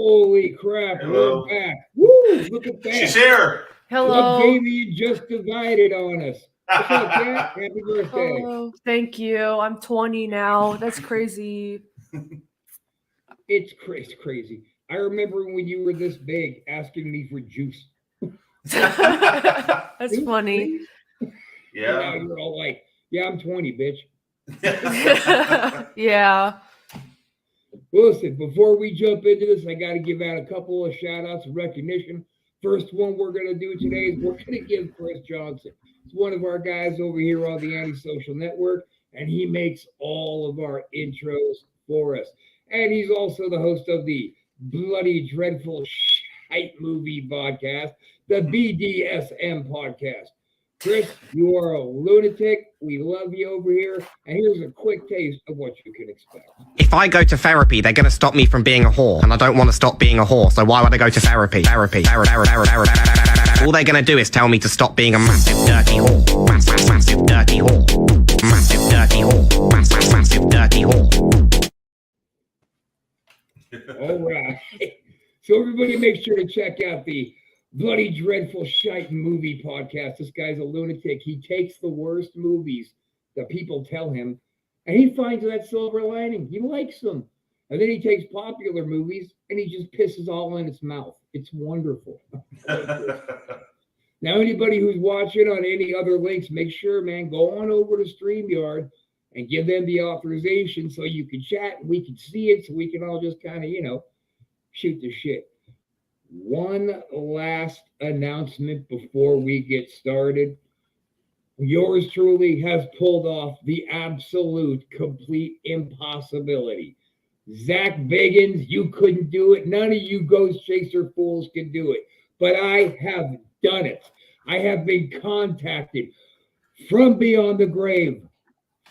Holy crap, Hello. we're back. Woo, look at that. She's here. What Jamie just divided on us. What's up, Kat? Happy birthday. Oh, thank you. I'm 20 now. That's crazy. It's crazy. I remember when you were this big asking me for juice. That's funny. Yeah. Now you're all like, yeah, I'm 20, bitch. Yeah. Listen, before we jump into this, I got to give out a couple of shout outs and recognition. First one we're going to do today is we're going to give Chris Johnson. He's one of our guys over here on the Antisocial Network, and he makes all of our intros for us. And he's also the host of the Bloody Dreadful Shite Movie podcast, the BDSM podcast. Chris, you are a lunatic. We love you over here. And here's a quick taste of what you can expect. If I go to therapy, they're going to stop me from being a whore. And I don't want to stop being a whore, so why would I go to therapy? All they're going to do is tell me to stop being a massive dirty whore. Massive dirty whore. Massive dirty whore. Massive dirty whore. All right. So everybody make sure to check out the Bloody Dreadful Shite Movie podcast. This guy's a lunatic. He takes the worst movies that people tell him, and he finds that silver lining. He likes them. And then he takes popular movies, and he just pisses all in its mouth. It's wonderful. Now, anybody who's watching on any other links, make sure, man, go on over to StreamYard and give them the authorization so you can chat and we can see it, so we can all just kind of, shoot the shit. One last announcement before we get started. Yours truly has pulled off the absolute complete impossibility. Zach Biggins, you couldn't do it. None of you Ghost Chaser fools can do it. But I have done it. I have been contacted from beyond the grave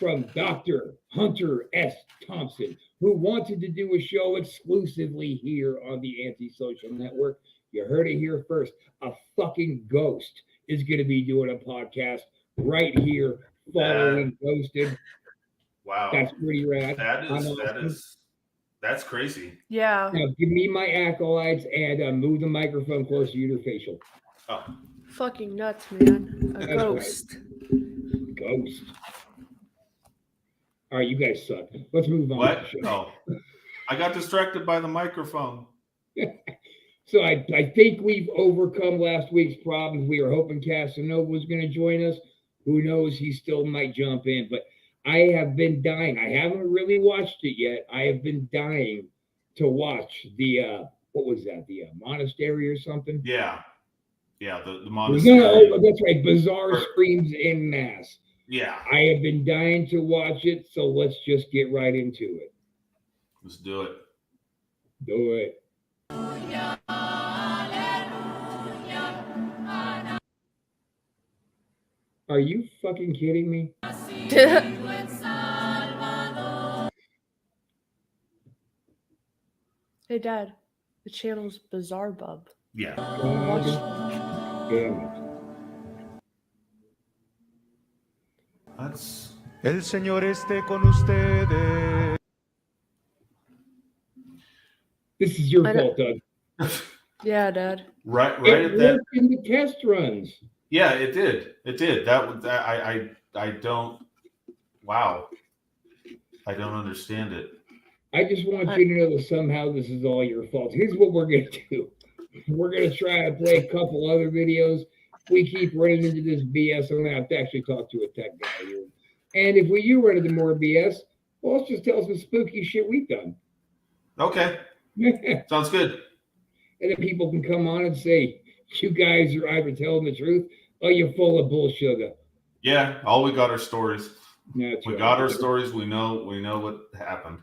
from Dr. Hunter S. Thompson, who wanted to do a show exclusively here on the Antisocial Network. You heard it here first. A fucking ghost is going to be doing a podcast right here following Ghosted. Wow. That's pretty rad. That's crazy. Yeah. Now give me my acolytes and move the microphone closer to your facial. Oh. Fucking nuts, man. A That's ghost. Right. Ghost. All right, you guys suck. Let's move on. What? Oh, I got distracted by the microphone. So I think we've overcome last week's problems. We were hoping Casanova was going to join us. Who knows? He still might jump in. But I have been dying. I haven't really watched it yet. I have been dying to watch the, what was that? The monastery or something? Yeah. Yeah, the monastery. No, that's right. Bizarre Screams en masse. Yeah. I have been dying to watch it, so let's just get right into it. Let's do it. Do it. Are you fucking kidding me? Hey, Dad. The channel's Bizarre Bub. Yeah. God damn it. That's... El Señor esté con ustedes. This is your fault, Doug. Yeah, Dad. Right It at that. worked in the test runs. Yeah, it did. It did. I don't. Wow. I don't understand it. I just want you to know that somehow this is all your fault. Here's what we're going to do. We're going to try to play a couple other videos. We keep running into this BS. I'm going to have to actually talk to a tech guy here. And if you run into more BS, well, let's just tell some spooky shit we've done. Okay. And Sounds good. then people can come on and say, you guys are either telling the truth or you're full of bullshit. Yeah, all we got are stories. That's We right. got our stories. We know what happened.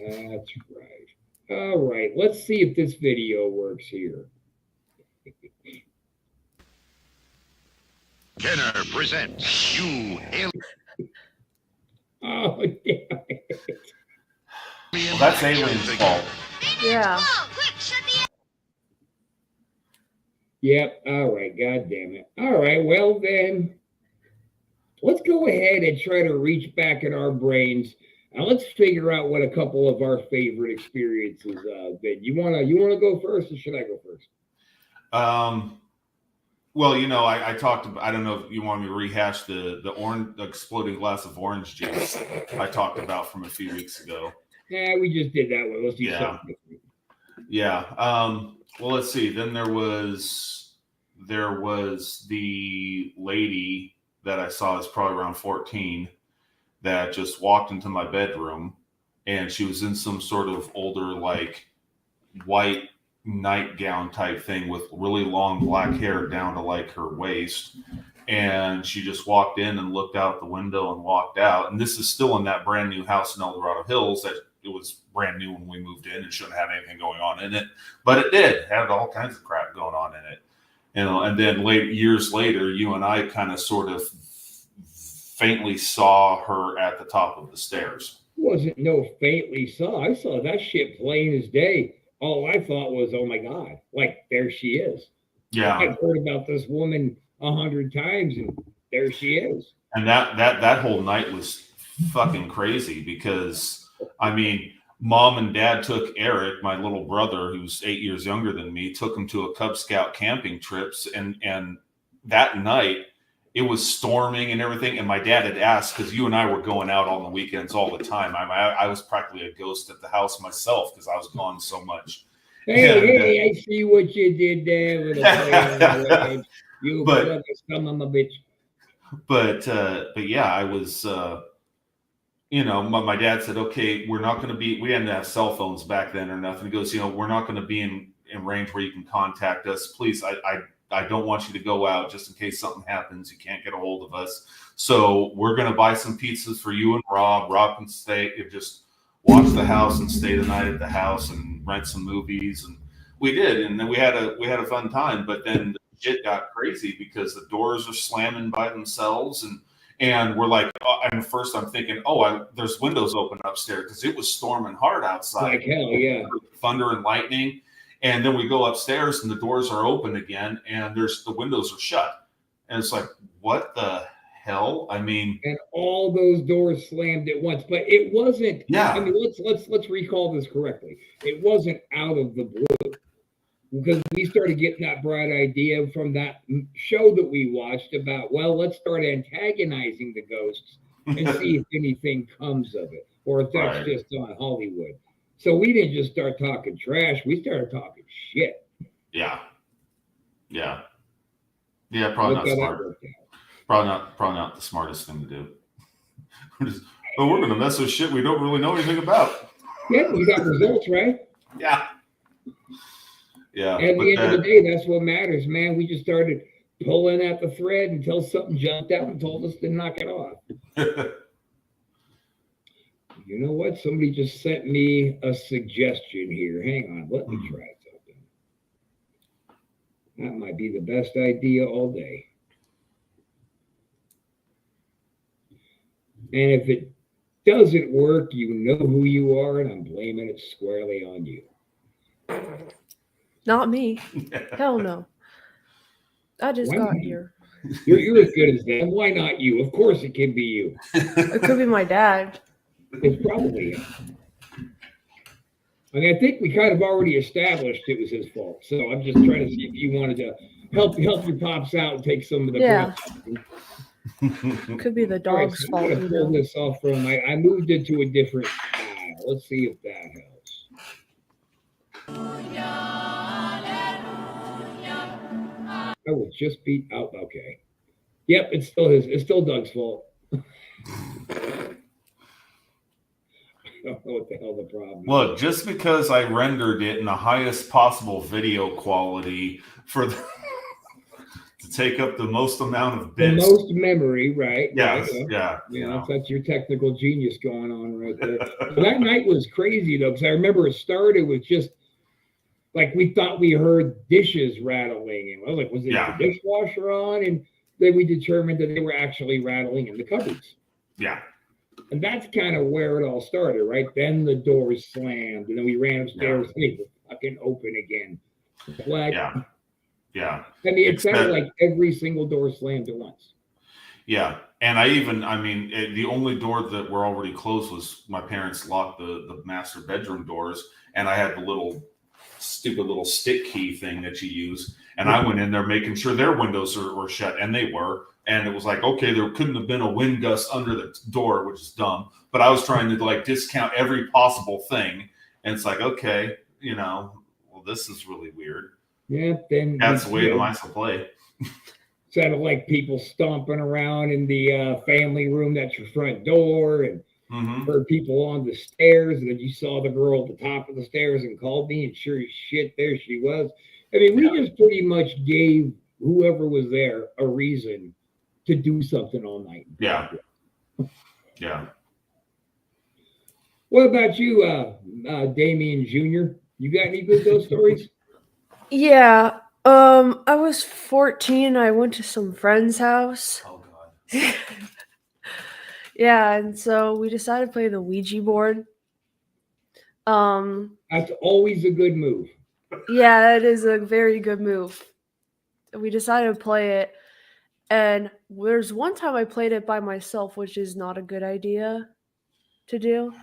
That's right. All right. Let's see if this video works here. Kenner presents you. Oh, damn it. Well, that's Alien's fault. Yeah. Yep. All right. God damn it. All right. Well, then, let's go ahead and try to reach back in our brains Now let's figure out what a couple of our favorite experiences been. You wanna go first, or should I go first? Well, you know, I talked about, I don't know if you want me to rehash the exploding glass of orange juice I talked about from a few weeks ago. Yeah, we just did that one. Let's do Yeah. something different. Yeah. Well, let's see. Then there was the lady that I saw is probably around 14 that just walked into my bedroom, and she was in some sort of older, like, white nightgown type thing with really long black hair down to like her waist. And she just walked in and looked out the window and walked out. And this is still in that brand new house in El Dorado Hills that it was brand new when we moved in and shouldn't have anything going on in it, but it did had all kinds of crap going on in it. You know, and then years later, you and I kind of sort of faintly saw her at the top of the stairs. Wasn't no faintly saw. I saw that shit plain as day. All I thought was, oh my God, like there she is. Yeah. I've heard about this woman 100 times, and there she is. And that whole night was fucking crazy because, I mean, Mom and Dad took Eric, my little brother, who's 8 years younger than me, took him to a Cub Scout camping trips. And that night it was storming and everything. And my dad had asked, because you and I were going out on the weekends all the time. I was practically a ghost at the house myself because I was gone so much. Hey, I see what you did there with a you son of a bitch. But yeah, I was, you know, my dad said, okay, we're not going to be, we hadn't have cell phones back then or nothing. He goes, you know, we're not going to be in range where you can contact us. Please, I don't want you to go out just in case something happens. You can't get a hold of us. So we're going to buy some pizzas for you and Rob. Rob can stay, just watch the house and stay the night at the house and rent some movies. And we did. And then we had a fun time, but then the shit got crazy because the doors are slamming by themselves. And we're like, and first I'm thinking, there's windows open upstairs because it was storming hard outside. Like hell, yeah. Thunder and lightning. And then we go upstairs and the doors are open again and the windows are shut. And it's like, what the hell? I mean, and all those doors slammed at once, but it wasn't. Yeah. I mean, let's recall this correctly. It wasn't out of the blue because we started getting that bright idea from that show that we watched about, well, let's start antagonizing the ghosts and see if anything comes of it or if that's Right. just on Hollywood. So we didn't just start talking trash. We started talking shit. Yeah. Probably Look not how that smart. worked out. Probably not the smartest thing to do. We're going to mess with shit we don't really know anything about. Yeah, we got results, right? Yeah. At the end of the day, that's what matters, man. We just started pulling at the thread until something jumped out and told us to knock it off. You know what? Somebody just sent me a suggestion here. Hang on, let me try something. That might be the best idea all day. And if it doesn't work, you know who you are, and I'm blaming it squarely on you. Not me. Hell no. I just Why got not? here. You're as good as them. Why not you? Of course it can be you. It could be my dad. It's probably him. I mean, I think we kind of already established it was his fault. So I'm just trying to see if you wanted to help your pops out and take some of the Yeah. brunt. Could be the All right, dog's so I'm fault. gonna You pull know? this off from I moved it to a different style. Let's see if that helps. I will just beat out. Okay. Yep, it's still Doug's fault. I don't know what the hell the problem is. Look, just because I rendered it in the highest possible video quality to take up the most amount of The bits. most memory, right? Yes, Right, yeah. Yeah, that's your technical genius going on right there. But that night was crazy though, because I remember it started with just like we thought we heard dishes rattling, and I was like, was it Yeah. the dishwasher on? And then we determined that they were actually rattling in the cupboards. Yeah. And that's kind of where it all started, right? Then the doors slammed, and then we ran upstairs, and they were fucking open again. Like, Yeah. I mean, it sounded Except- like every single door slammed at once. Yeah. And I mean, the only door that were already closed was my parents locked the master bedroom doors, and I had the little stupid little stick key thing that you use. And I went in there making sure their windows were shut, and they were. And it was like, okay, there couldn't have been a wind gust under the door, which is dumb. But I was trying to like discount every possible thing. And it's like, okay, well, this is really weird. Yeah, then That's the way the mice will play. Sounded like people stomping around in the family room. That's your front door, and heard people on the stairs. And then you saw the girl at the top of the stairs and called me. And sure as shit, there she was. I mean, we just pretty much gave whoever was there a reason to do something all night. Yeah. Yeah. What about you, Damien Jr.? You got any good ghost stories? Yeah. I was 14. I went to some friend's house. Oh God. Yeah, and so we decided to play the Ouija board. That's always a good move. Yeah, it is a very good move. We decided to play it, and there's one time I played it by myself, which is not a good idea to do.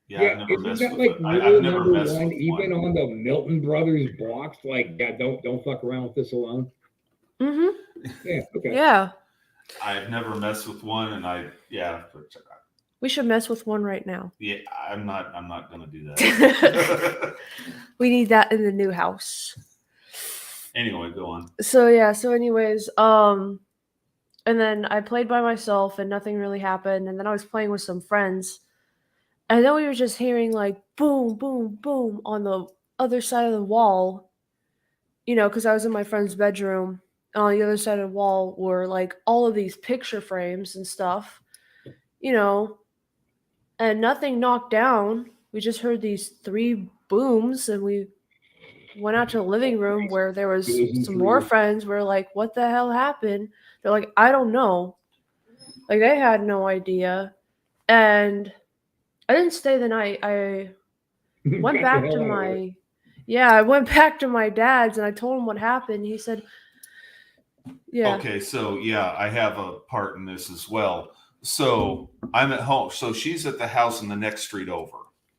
Yeah, I've never isn't messed that with like it. rule I've never number messed one, with even one. on the Milton Brothers blocks? Like, yeah, don't fuck around with this alone. Mm-hmm. Yeah, okay. Yeah. I've never messed with one, and We should mess with one right now. yeah, I'm not gonna do that. We need that in the new house. Anyway, go on. So anyways, and then I played by myself and nothing really happened, and then I was playing with some friends, and then we were just hearing like boom, boom, boom on the other side of the wall, because I was in my friend's bedroom, and on the other side of the wall were like all of these picture frames and stuff, and nothing knocked down. We just heard these 3 booms, and we went out to the living room where there was some more friends. We're like, what the hell happened? They're like, I don't know. Like, they had no idea. And I didn't stay the night. I went back to I went back to my dad's, and I told him what happened. He said, yeah. Okay, so yeah, I have a part in this as well. So I'm at home. So she's at the house in the next street over,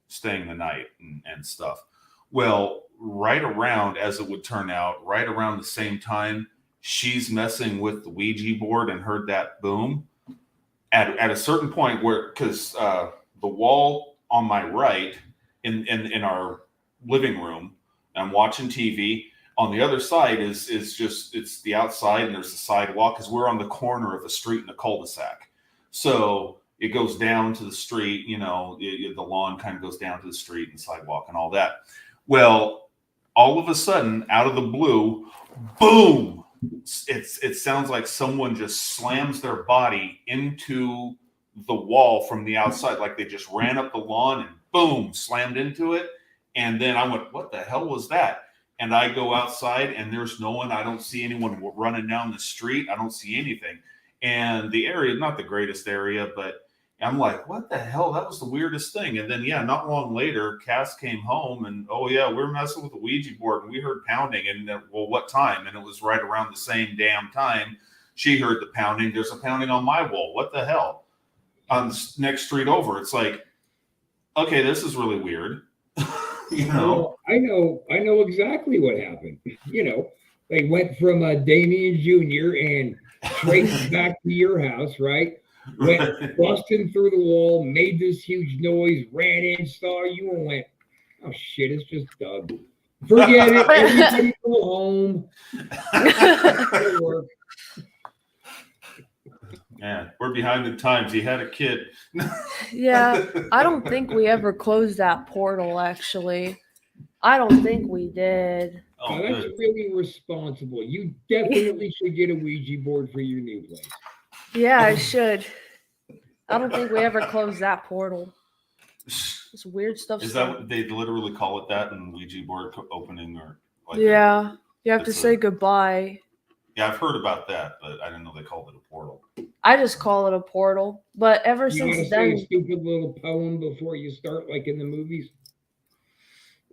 staying the night and stuff. Well, right around, as it would turn out, right around the same time, she's messing with the Ouija board and heard that boom. At a certain point where, because the wall on my right in our living room, I'm watching TV. On the other side is just, it's the outside, and there's the sidewalk, because we're on the corner of the street in the cul-de-sac. So it goes down to the street, the lawn kind of goes down to the street and sidewalk and all that. Well, all of a sudden, out of the blue, boom! It sounds like someone just slams their body into the wall from the outside, like they just ran up the lawn and boom, slammed into it. And then I went, what the hell was that? And I go outside, and there's no one. I don't see anyone running down the street. I don't see anything. And the area is not the greatest area, but I'm like, what the hell? That was the weirdest thing. And then, not long later, Cass came home, and we're messing with the Ouija board, and we heard pounding. And well, what time? And it was right around the same damn time she heard the pounding. There's a pounding on my wall. What the hell? On the next street over. It's like, okay, this is really weird. Well, I know exactly what happened. They went from Damien Jr. and traced back to your house, right? Went busting through the wall, made this huge noise, ran in, saw you, and went, oh shit, it's just Doug. Forget it. Everybody go home. It'll work. Yeah, we're behind the times. He had a kid. Yeah, I don't think we ever closed that portal, actually. I don't think we did. Oh, Now, that's good. really responsible. You definitely should get a Ouija board for your new place. Yeah, I should. I don't think we ever closed that portal. It's weird stuff. Is that what they literally call it, that in Ouija board opening, or like Yeah, you have to It's say goodbye. Yeah, I've heard about that, but I didn't know they called it a portal. I just call it a portal. But ever You want to since say a then, stupid little poem before you start, like in the movies?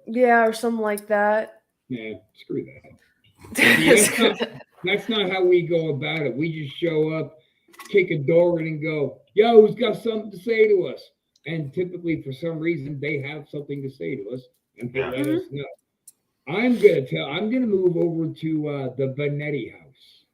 yeah, or something like that. Yeah, screw that. That's not how we go about it. We just show up, kick a door in and go, yo, who's got something to say to us? And typically, for some reason, they have something to say to us, and they Yeah. let us know. I'm gonna move over to the Benetti house.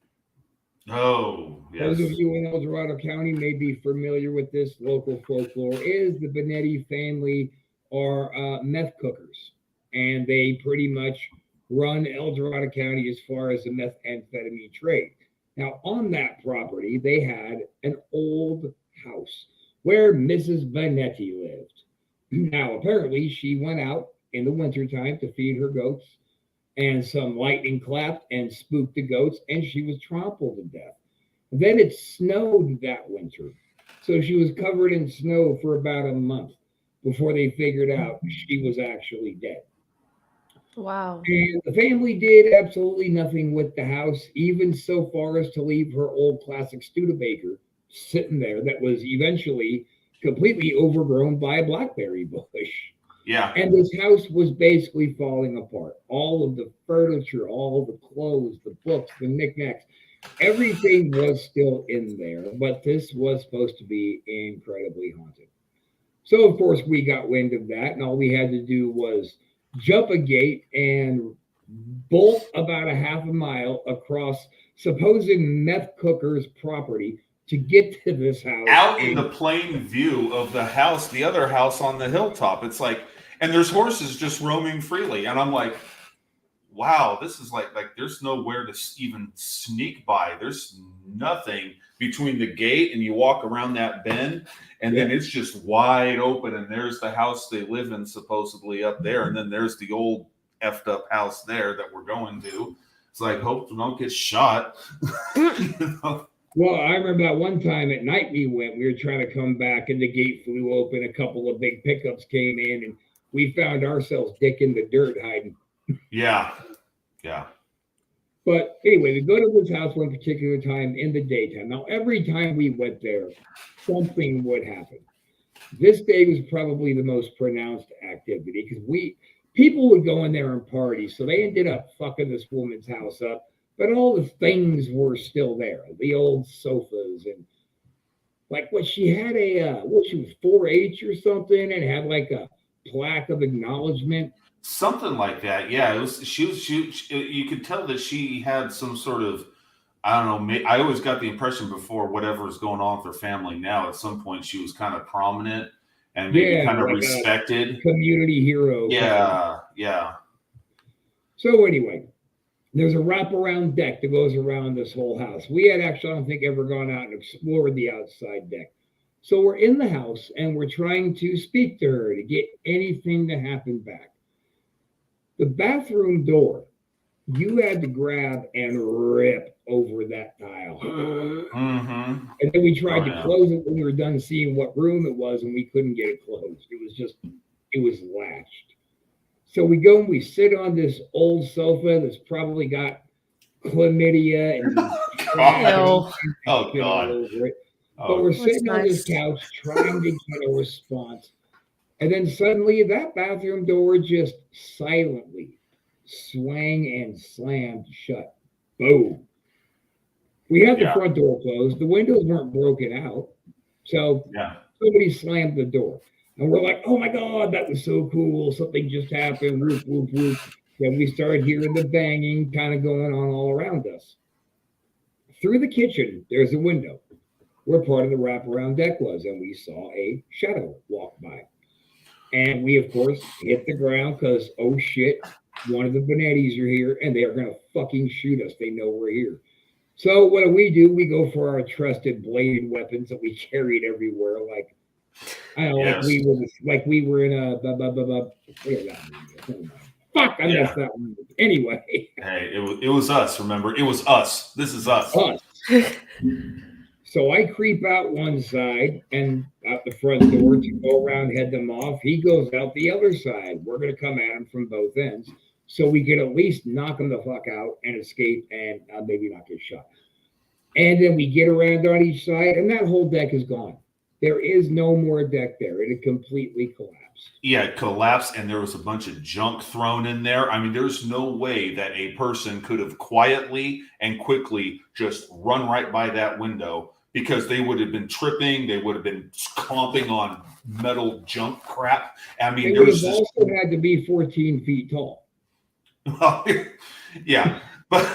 Oh, yes. Those of you in El Dorado County may be familiar with this local folklore. Is the Benetti family are meth cookers, and they pretty much run El Dorado County as far as the methamphetamine trade. Now, on that property, they had an old house where Mrs. Benetti lived. Now, apparently, she went out in the wintertime to feed her goats, and some lightning clapped and spooked the goats, and she was trampled to death. Then it snowed that winter, so she was covered in snow for about a month before they figured out she was actually dead. Wow. And the family did absolutely nothing with the house, even so far as to leave her old classic Studebaker sitting there that was eventually completely overgrown by a blackberry bush. Yeah. And this house was basically falling apart. All of the furniture, all the clothes, the books, the knickknacks, everything was still in there, but this was supposed to be incredibly haunted. So, of course, we got wind of that, and all we had to do was jump a gate and bolt about a half a mile across supposed meth cooker's property to get to this house. Out in the plain view of the house, the other house on the hilltop. It's like, and there's horses just roaming freely. And I'm like, wow, this is like there's nowhere to even sneak by. There's nothing between the gate and you walk around that bend, and then it's just wide open. And there's the house they live in supposedly up there. And then there's the old effed up house there that we're going to. It's like, hope we don't get shot. You know? Well, I remember that one time at night we were trying to come back and the gate flew open. A couple of big pickups came in and we found ourselves dick in the dirt hiding. Yeah. Yeah. But anyway, we go to this house one particular time in the daytime. Now, every time we went there, something would happen. This day was probably the most pronounced activity because people would go in there and party. So they ended up fucking this woman's house up. But all the things were still there, the old sofas and like what she had she was 4-H or something and had like a plaque of acknowledgement. Something like that. Yeah. It was, she you could tell that she had some sort of, I don't know. I always got the impression before whatever's going on with her family now, at some point she was kind of prominent and maybe kind of like respected. Community hero. Yeah. Yeah. So anyway, there's a wraparound deck that goes around this whole house. We had actually, I don't think, ever gone out and explored the outside deck. So we're in the house and we're trying to speak to her to get anything to happen back. The bathroom door, you had to grab and rip over that tile. Mm-hmm. And then we tried to close it when we were done seeing what room it was and we couldn't get it closed. It was latched. So we go and we sit on this old sofa that's probably got chlamydia and Oh God. Over it. But we're sitting on this couch trying to get a response. And then suddenly that bathroom door just silently swang and slammed shut. Boom. We had the front door closed. The windows weren't broken out. So somebody slammed the door. And we're like, oh my God, that was so cool. Something just happened. Whoop, whoop, whoop. Then we started hearing the banging kind of going on all around us. Through the kitchen, there's a window where part of the wraparound deck was. And we saw a shadow walk by. And we, of course, hit the ground because, oh shit, one of the Benettis are here and they are going to fucking shoot us. They know we're here. So what do? We go for our trusted bladed weapons that we carried everywhere, like, I don't know, like we were in a fuck. I messed that one up. Anyway. Hey, it was us. Remember, it was us. This is us. So I creep out one side and out the front door to go around, head them off. He goes out the other side. We're gonna come at him from both ends, so we can at least knock him the fuck out and escape, and maybe not get shot. And then we get around on each side, and that whole deck is gone. There is no more deck there. It had completely collapsed. Yeah, it collapsed, and there was a bunch of junk thrown in there. I mean, there's no way that a person could have quietly and quickly just run right by that window because they would have been tripping. They would have been clomping on metal junk crap. I mean, They would there's have just also had to be 14 feet tall. well, yeah, but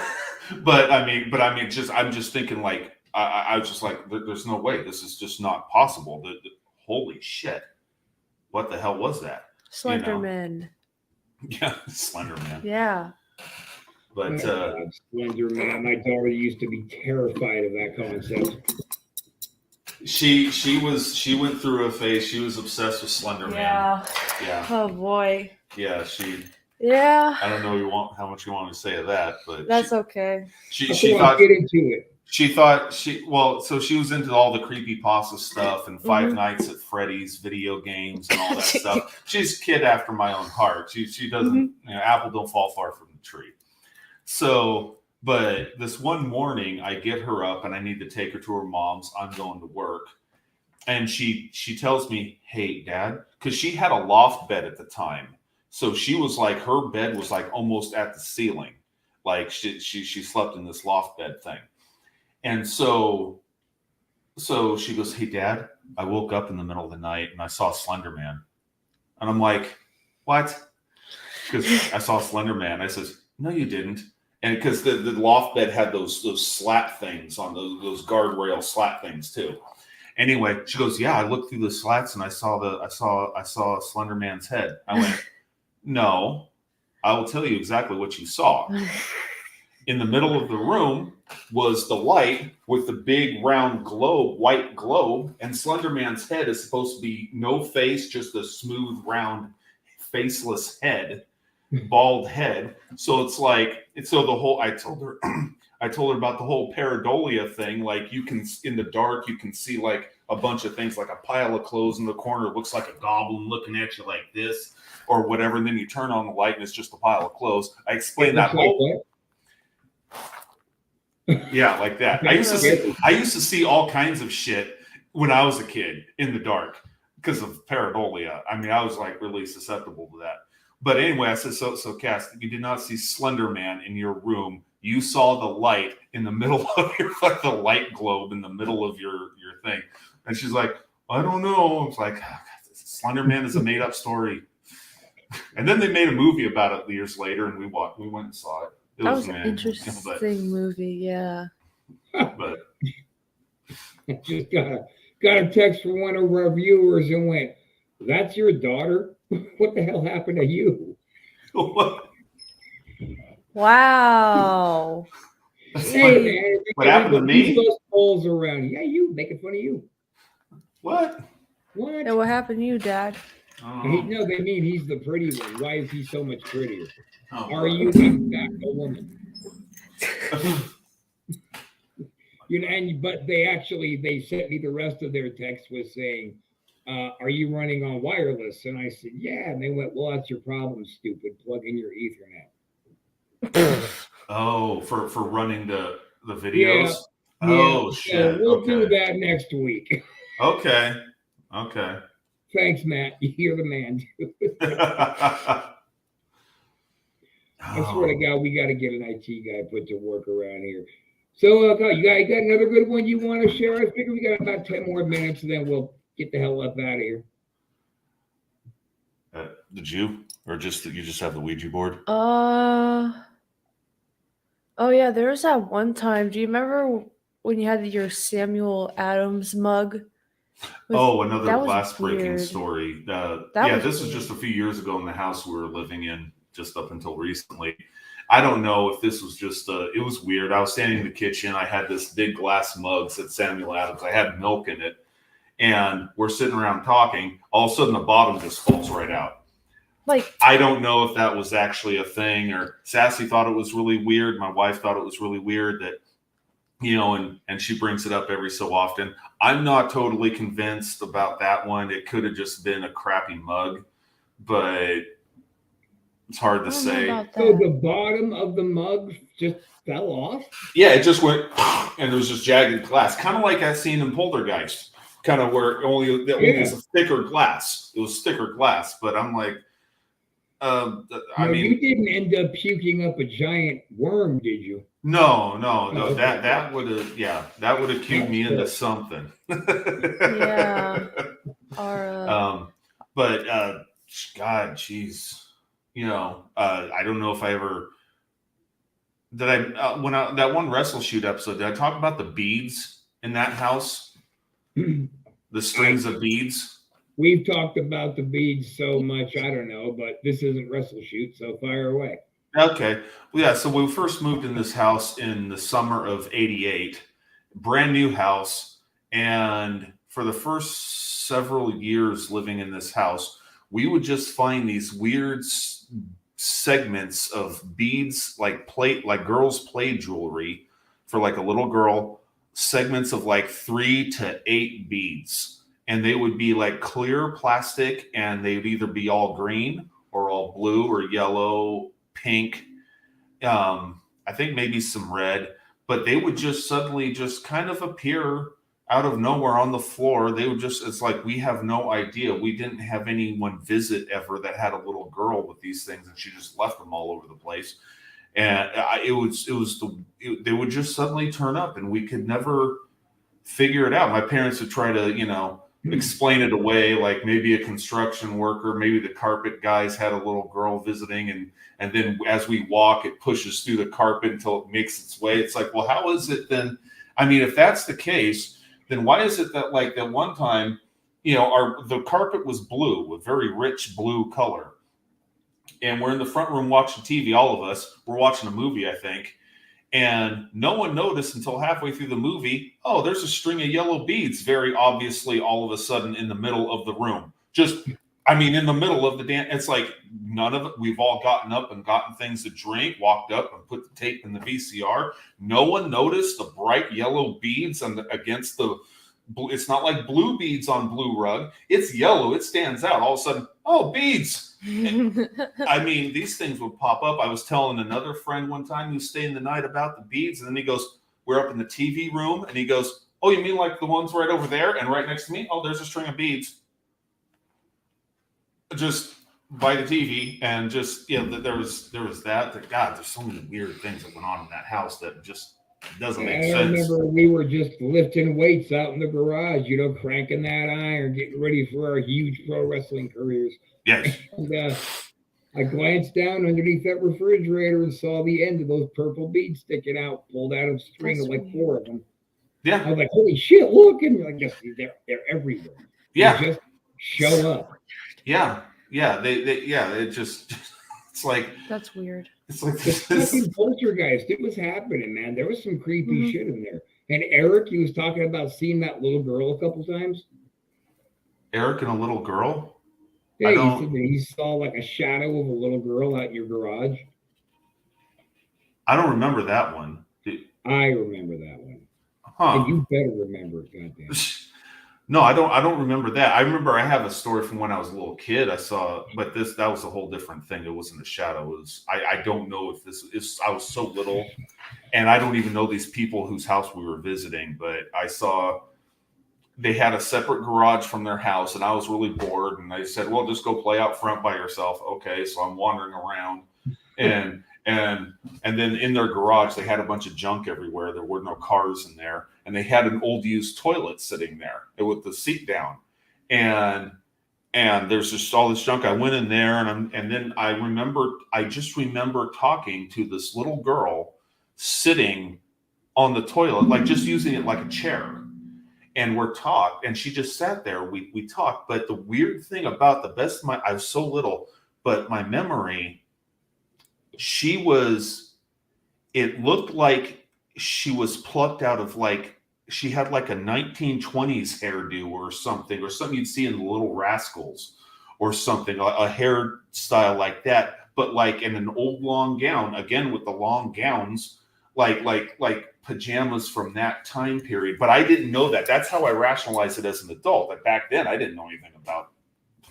I mean, I'm just thinking like I was just like, there's no way, this is just not possible. Holy shit, what the hell was that? Slender Man. Yeah, Slender Man. Yeah. But Slender Man. My daughter used to be terrified of that concept. she went through a phase. She was obsessed with Slender Man. Yeah, Oh boy. yeah. She. Yeah. I don't know how much you want to say of that, but That's okay. she So thought get into it. she was into all the creepypasta stuff and Five Nights at Freddy's video games and all that stuff. She's a kid after my own heart. She doesn't, apple don't fall far from the tree. So, but this one morning I get her up and I need to take her to her mom's. I'm going to work. And she tells me, "Hey, Dad," because she had a loft bed at the time. So she was like, her bed was like almost at the ceiling. Like she slept in this loft bed thing. And so she goes, "Hey, Dad, I woke up in the middle of the night and I saw Slender Man." And I'm like, "What?" Because I saw Slender Man. I says, "No, you didn't." And because the loft bed had those slat things on those guardrail slat things too. Anyway, she goes, "Yeah, I looked through the slats and I saw Slender Man's head." I went, "No, I will tell you exactly what you saw." In the middle of the room was the light with the big round globe, white globe, and Slender Man's head is supposed to be no face, just a smooth, round, faceless head, bald head. So it's like, so the whole, I told her about the whole pareidolia thing. Like you can, in the dark, you can see like a bunch of things, like a pile of clothes in the corner. It looks like a goblin looking at you like this or whatever. And then you turn on the light and it's just a pile of clothes. I explained that whole. Yeah, like that. I used to see all kinds of shit when I was a kid in the dark because of pareidolia. I mean, I was like really susceptible to that. But anyway, I said, so Cass, you did not see Slender Man in your room. You saw the light in the middle of your, like the light globe in the middle of your thing. And she's like, "I don't know." It's like, Slender Man is a made up story. And then they made a movie about it years later, and we went and saw it. It was an interesting movie, yeah. But just got a text from one of our viewers and went, "That's your daughter? What the hell happened to you?" Wow. Hey, man, what happened to me? Those balls around. Yeah, you making fun of you. What? What? And what happened to you, Dad? No, they mean he's the pretty one. Why is he so much prettier? Oh, Are you in fact a woman? But they sent me the rest of their text was saying, "Are you running on wireless?" And I said, "Yeah." And they went, "Well, that's your problem, stupid. Plug in your Ethernet." Oh, for running the videos. Yeah. Oh Yeah, shit. We'll Okay. do that next week. Okay. Thanks, Matt. You're the man. I swear to God, we got to get an IT guy put to work around here. So, you got another good one you want to share? I figure we got about 10 more minutes, and then we'll get the hell up out of here. Did you, or just you just have the Ouija board? Oh yeah, there was that one time. Do you remember when you had your Samuel Adams mug? Another that was glass breaking weird. story. was this was just a few years ago in the house we were living in, just up until recently. I don't know if this was just it was weird. I was standing in the kitchen. I had this big glass mug that Samuel Adams. I had milk in it, and we're sitting around talking. All of a sudden, the bottom just falls right out. Like, I don't know if that was actually a thing, or Sassy thought it was really weird. My wife thought it was really weird that, and she brings it up every so often. I'm not totally convinced about that one. It could have just been a crappy mug, but it's hard to say. So the bottom of the mug just fell off? Yeah, it just went, and there was just jagged glass, kind of like I seen in Poltergeist, kind of where it was a thicker glass. It was thicker glass, but I'm like, you didn't end up puking up a giant worm, did you? No, Okay. that would have cued me into something. Yeah. Our But God, jeez, I don't know if I ever did. When that one Wrestle Shoot episode, did I talk about the beads in that house? The strings of beads. We've talked about the beads so much, I don't know, but this isn't Wrestle Shoot, so fire away. Okay. Well, yeah. So we first moved in this house in the summer of '88, brand new house. And for the first several years living in this house, we would just find these weird segments of beads, like girls' play jewelry for like a little girl, segments of like 3 to 8 beads. And they would be like clear plastic, and they would either be all green or all blue or yellow, pink, I think maybe some red, but they would just suddenly just kind of appear out of nowhere on the floor. They would just, it's like, we have no idea. We didn't have anyone visit ever that had a little girl with these things, and she just left them all over the place. And they would just suddenly turn up, and we could never figure it out. My parents would try to, explain it away, like maybe a construction worker, maybe the carpet guys had a little girl visiting, and then as we walk, it pushes through the carpet until it makes its way. It's like, well, how is it then? I mean, if that's the case, then why is it that like that one time, the carpet was blue, a very rich blue color, and we're in the front room watching TV, all of us, we're watching a movie, I think. And no one noticed until halfway through the movie, oh, there's a string of yellow beads, very obviously all of a sudden in the middle of the room. In the middle of the dance. It's like none of it. We've all gotten up and gotten things to drink, walked up and put the tape in the VCR. No one noticed the bright yellow beads against the, it's not like blue beads on blue rug. It's yellow. It stands out. All of a sudden, oh, beads. These things would pop up. I was telling another friend one time who's staying the night about the beads, and then he goes, we're up in the TV room, and he goes, oh, you mean like the ones right over there? And right next to me, oh, there's a string of beads just by the TV. And just, there was that. God, there's so many weird things that went on in that house that just doesn't make sense. I remember we were just lifting weights out in the garage, cranking that iron, getting ready for our huge pro wrestling careers. Yes. And I glanced down underneath that refrigerator and saw the end of those purple beads sticking out, pulled out of a string of like 4 of them. Yeah. I was like, holy shit, look. And I guess they're everywhere. Yeah. They just show up. Yeah. Yeah. It just, it's like, that's weird. It's like this fucking poltergeist. It was happening, man. There was some creepy shit in there. And Eric, he was talking about seeing that little girl a couple times. Eric and a little girl? Yeah, he said that he saw like a shadow of a little girl out in your garage. I don't remember that one. I remember that one. Huh. And you better remember it, goddamn. No, I don't remember that. I remember I have a story from when I was a little kid. I saw, but that was a whole different thing. It wasn't a shadow. It was, I don't know if this is, I was so little, and I don't even know these people whose house we were visiting, but I saw they had a separate garage from their house, and I was really bored, and I said, well, just go play out front by yourself. Okay. So I'm wandering around, and then in their garage, they had a bunch of junk everywhere. There were no cars in there. And they had an old used toilet sitting there with the seat down. And there's just all this junk. I went in there, and then I just remember talking to this little girl sitting on the toilet, like just using it like a chair. And and she just sat there. We talked. But the weird thing about I was so little, but my memory, it looked like she was plucked out of she had like a 1920s hairdo or something you'd see in the Little Rascals or something, a hairstyle like that, but like in an old long gown, again with the long gowns, like pajamas from that time period. But I didn't know that. That's how I rationalized it as an adult. But back then, I didn't know anything about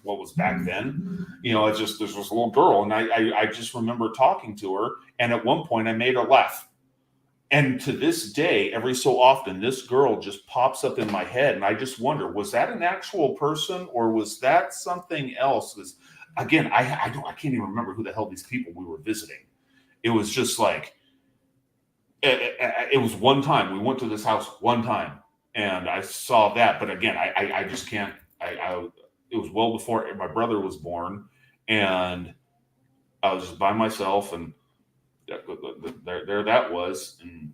what was back then. It's just, there's this little girl, and I just remember talking to her, and at one point I made her laugh. And to this day, every so often, this girl just pops up in my head, and I just wonder, was that an actual person, or was that something else? Because again, I can't even remember who the hell these people we were visiting. It was just like, It was one time. We went to this house one time, and I saw that. But again, I just can't. It was well before my brother was born, and I was just by myself, and there that was, and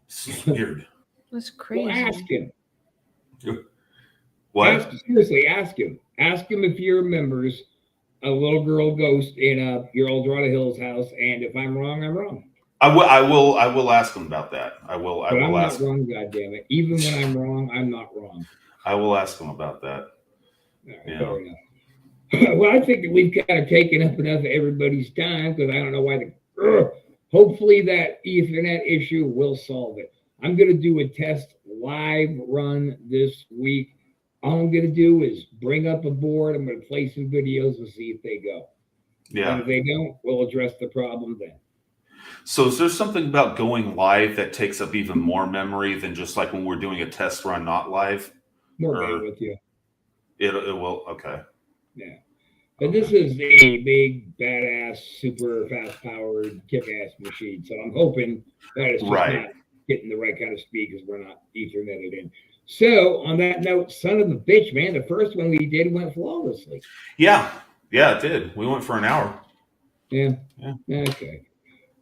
it's weird. That's Well, crazy. ask him. What? Seriously, ask him. Ask him if he remembers a little girl ghost in your old Dorado Hills house. And if I'm wrong, I'm wrong. I will ask him about that. I will But I'm ask not wrong, goddammit. Even when I'm wrong, I'm not wrong. I will ask him about that. All right, Yeah. fair enough. Well, I think that we've kind of taken up enough of everybody's time because I don't know why hopefully that Ethernet issue will solve it. I'm going to do a test live run this week. All I'm going to do is bring up a board. I'm going to play some videos and see if they go. And Yeah. if they don't, we'll address the problem then. So is there something about going live that takes up even more memory than just like when we're doing a test run not live? More Or- bandwidth, yeah. It will. Okay. Yeah. But this is a big, badass, super fast-powered, kick-ass machine. So I'm hoping that it's just Right. not getting the right kind of speed because we're not Ethernetted in. So on that note, son of a bitch, man, the first one we did went flawlessly. Yeah. Yeah, it did. We went for an hour. Yeah. Yeah. Okay.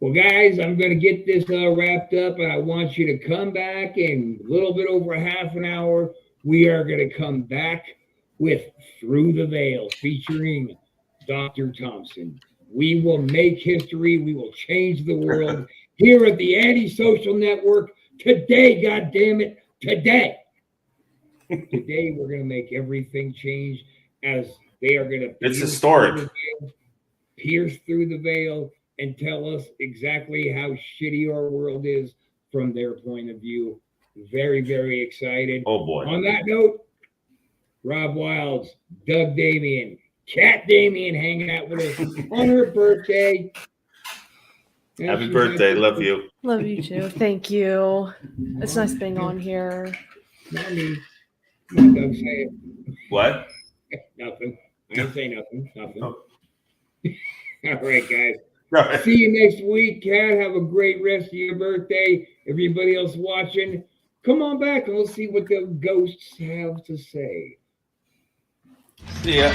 Well, guys, I'm going to get this wrapped up, and I want you to come back in a little bit over half an hour. We are going to come back with Through the Veil featuring Dr. Thompson. We will make history. We will change the world here at the Antisocial Network today, God damn it, today. Today, we're going to make everything change as they are going to It's historic. pierce through the veil and tell us exactly how shitty our world is from their point of view. Very, very excited. Oh boy. On that note, Rob Wilds, Doug Damien, Kat Damien hanging out with us on her birthday. And Happy she's birthday. like, Love you. Love you too. Thank you. It's nice being on here. Not me. Not Doug say What? it. Nothing. I didn't say nothing. Nothing. Oh. All right, guys. Right. See you next week, Kat. Have a great rest of your birthday. Everybody else watching, come on back and let's see what the ghosts have to say. See ya.